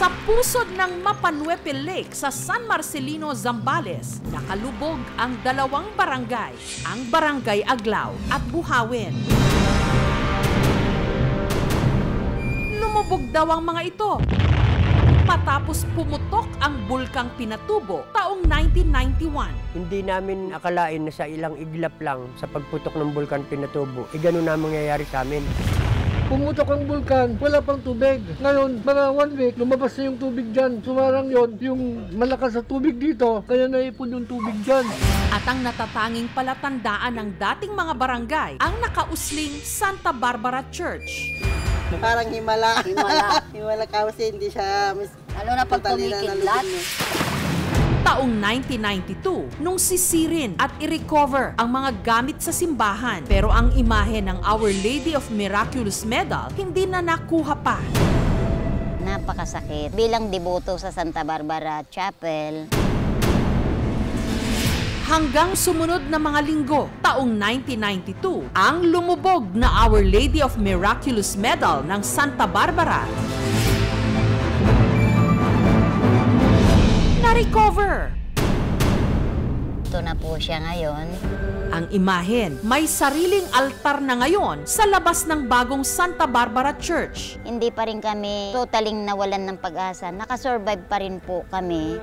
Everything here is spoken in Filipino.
Sa pusod ng Mapanuepe Lake sa San Marcelino, Zambales, nakalubog ang dalawang barangay, ang Barangay Aglao at Buhawin. Lumubog daw ang mga ito matapos pumutok ang bulkang Pinatubo taong 1991. Hindi namin akalain na sa ilang iglap lang sa pagputok ng bulkan Pinatubo, ganun na mangyayari sa amin. Pumutok ang bulkan, wala pang tubig. Ngayon, mga 1 week, lumabas na yung tubig dyan. Sumarang yon, yung malakas na tubig dito, kaya naipon yung tubig dyan. At ang natatanging palatandaan ng dating mga barangay, ang nakausling Santa Barbara Church. Parang himala. Himala kasi hindi siya Ano na pag tumikidlat? Taong 1992, nung sisirin at i-recover ang mga gamit sa simbahan. Pero ang imahe ng Our Lady of Miraculous Medal hindi na nakuha pa. Napakasakit. Bilang deboto sa Santa Barbara Chapel, Hanggang sumunod na mga linggo, taong 1992, ang lumubog na Our Lady of Miraculous Medal ng Santa Barbara na-recover. ito na po siya ngayon. Ang imahen may sariling altar na ngayon sa labas ng bagong Santa Barbara Church. Hindi pa rin kami totaling nawalan ng pag-asa. Nakasurvive pa rin po kami.